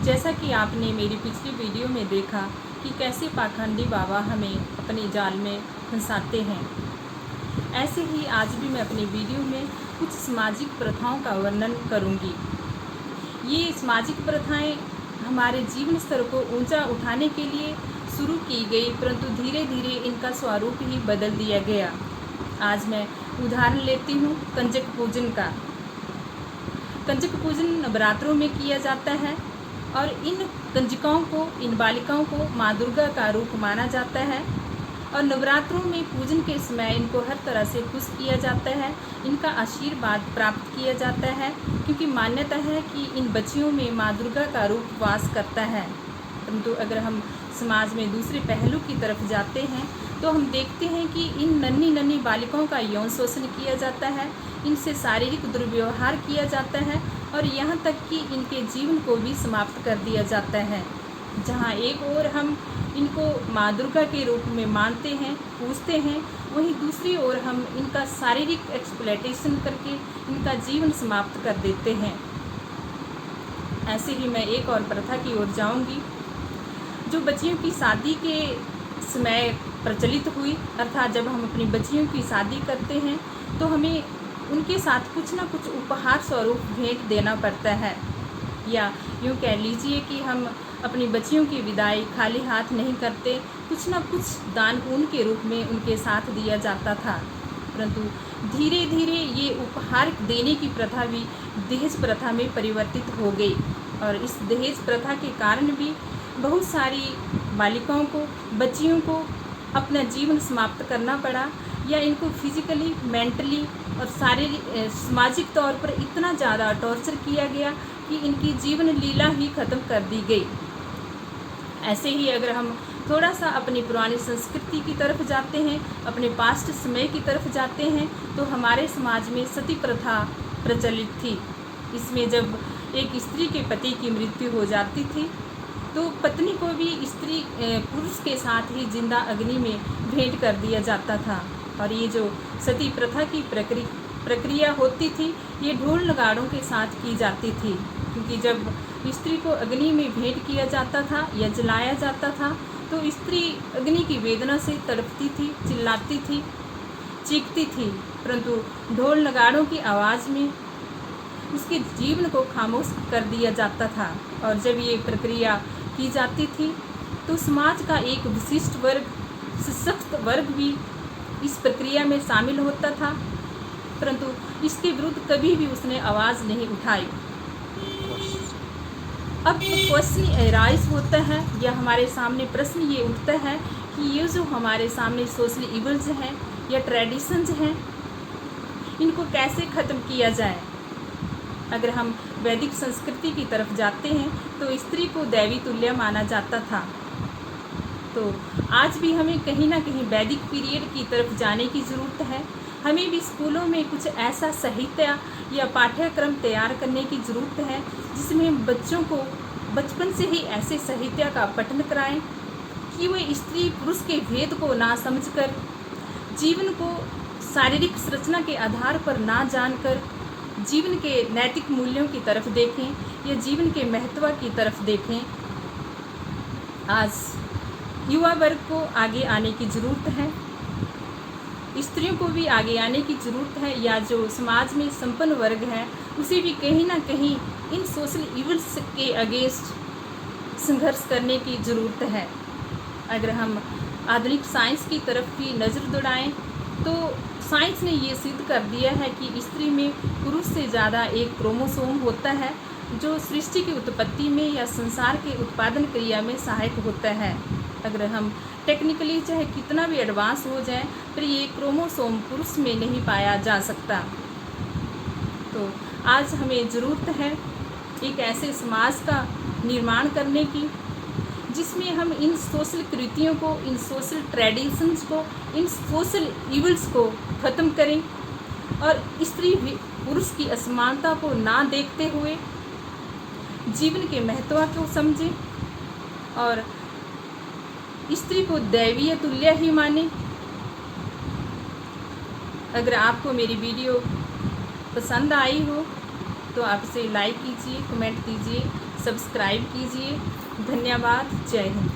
जैसा कि आपने मेरी पिछली वीडियो में देखा कि कैसे पाखंडी बाबा हमें अपने जाल में फंसाते हैं, ऐसे ही आज भी मैं अपनी वीडियो में कुछ सामाजिक प्रथाओं का वर्णन करूंगी। ये सामाजिक प्रथाएं हमारे जीवन स्तर को ऊंचा उठाने के लिए शुरू की गई, परंतु धीरे धीरे इनका स्वरूप ही बदल दिया गया। आज मैं उदाहरण लेती हूँ कंजक पूजन का। कंजक पूजन नवरात्रों में किया जाता है और इन कंजकाओं को, इन बालिकाओं को माँ दुर्गा का रूप माना जाता है और नवरात्रों में पूजन के समय इनको हर तरह से खुश किया जाता है, इनका आशीर्वाद प्राप्त किया जाता है, क्योंकि मान्यता है कि इन बच्चियों में माँ दुर्गा का रूप वास करता है। परंतु अगर हम समाज में दूसरे पहलू की तरफ जाते हैं तो हम देखते हैं कि इन नन्ही नन्ही बालिकाओं का यौन शोषण किया जाता है, इनसे शारीरिक दुर्व्यवहार किया जाता है और यहाँ तक कि इनके जीवन को भी समाप्त कर दिया जाता है। जहाँ एक ओर हम इनको माँ दुर्गा के रूप में मानते हैं, पूजते हैं, वहीं दूसरी ओर हम इनका शारीरिक एक्सप्लॉयटेशन करके इनका जीवन समाप्त कर देते हैं। ऐसे ही मैं एक और प्रथा की ओर जाऊंगी जो बच्चियों की शादी के समय प्रचलित हुई। अर्थात जब हम अपनी बच्चियों की शादी करते हैं तो हमें उनके साथ कुछ ना कुछ उपहार स्वरूप भेंट देना पड़ता है, या यूँ कह लीजिए कि हम अपनी बच्चियों की विदाई खाली हाथ नहीं करते, कुछ ना कुछ दान पुण्य के रूप में उनके साथ दिया जाता था। परंतु धीरे धीरे ये उपहार देने की प्रथा भी दहेज प्रथा में परिवर्तित हो गई और इस दहेज प्रथा के कारण भी बहुत सारी बालिकाओं को, बच्चियों को अपना जीवन समाप्त करना पड़ा, या इनको फिजिकली, मेंटली और शारीरिक, सामाजिक तौर पर इतना ज़्यादा टॉर्चर किया गया कि इनकी जीवन लीला ही ख़त्म कर दी गई। ऐसे ही अगर हम थोड़ा सा अपनी पुरानी संस्कृति की तरफ जाते हैं, अपने पास्ट समय की तरफ जाते हैं, तो हमारे समाज में सती प्रथा प्रचलित थी। इसमें जब एक स्त्री के पति की मृत्यु हो जाती थी तो पत्नी को भी स्त्री पुरुष के साथ ही जिंदा अग्नि में भेंट कर दिया जाता था। और ये जो सती प्रथा की प्रक्रिया होती थी, ये ढोल नगाड़ों के साथ की जाती थी, क्योंकि जब स्त्री को अग्नि में भेंट किया जाता था या जलाया जाता था तो स्त्री अग्नि की वेदना से तड़पती थी, चिल्लाती थी, चीखती थी, परंतु ढोल नगाड़ों की आवाज़ में उसके जीवन को खामोश कर दिया जाता था। और जब ये प्रक्रिया की जाती थी तो समाज का एक विशिष्ट वर्ग, सशक्त वर्ग भी इस प्रक्रिया में शामिल होता था, परंतु इसके विरुद्ध कभी भी उसने आवाज़ नहीं उठाई। अब क्वेश्चन एराइज होता है, या हमारे सामने प्रश्न ये उठता है कि ये जो हमारे सामने सोशल इवल्स हैं या ट्रेडिशंस हैं, इनको कैसे ख़त्म किया जाए। अगर हम वैदिक संस्कृति की तरफ जाते हैं तो स्त्री को दैवी तुल्य माना जाता था। तो आज भी हमें कहीं ना कहीं वैदिक पीरियड की तरफ जाने की ज़रूरत है। हमें भी स्कूलों में कुछ ऐसा साहित्य या पाठ्यक्रम तैयार करने की ज़रूरत है जिसमें हम बच्चों को बचपन से ही ऐसे साहित्य का पठन कराएं कि वे स्त्री पुरुष के भेद को ना समझकर, जीवन को शारीरिक संरचना के आधार पर ना जानकर जीवन के नैतिक मूल्यों की तरफ देखें या जीवन के महत्व की तरफ देखें। आज युवा वर्ग को आगे आने की ज़रूरत है, स्त्रियों को भी आगे आने की ज़रूरत है, या जो समाज में संपन्न वर्ग है उसे भी कहीं ना कहीं इन सोशल इवल्स के अगेंस्ट संघर्ष करने की ज़रूरत है। अगर हम आधुनिक साइंस की तरफ भी नज़र दौड़ाएं तो साइंस ने ये सिद्ध कर दिया है कि स्त्री में पुरुष से ज़्यादा एक क्रोमोसोम होता है जो सृष्टि की उत्पत्ति में या संसार के उत्पादन क्रिया में सहायक होता है। अगर हम टेक्निकली चाहे कितना भी एडवांस हो जाए, पर ये क्रोमोसोम पुरुष में नहीं पाया जा सकता। तो आज हमें ज़रूरत है एक ऐसे समाज का निर्माण करने की जिसमें हम इन सोशल कृतियों को, इन सोशल ट्रेडिशंस को, इन सोशल इवल्स को ख़त्म करें और स्त्री पुरुष की असमानता को ना देखते हुए जीवन के महत्व को समझें और स्त्री को दैवीय तुल्य ही माने। अगर आपको मेरी वीडियो पसंद आई हो तो आप इसे लाइक कीजिए, कमेंट कीजिए, सब्सक्राइब कीजिए। धन्यवाद। जय हिंद।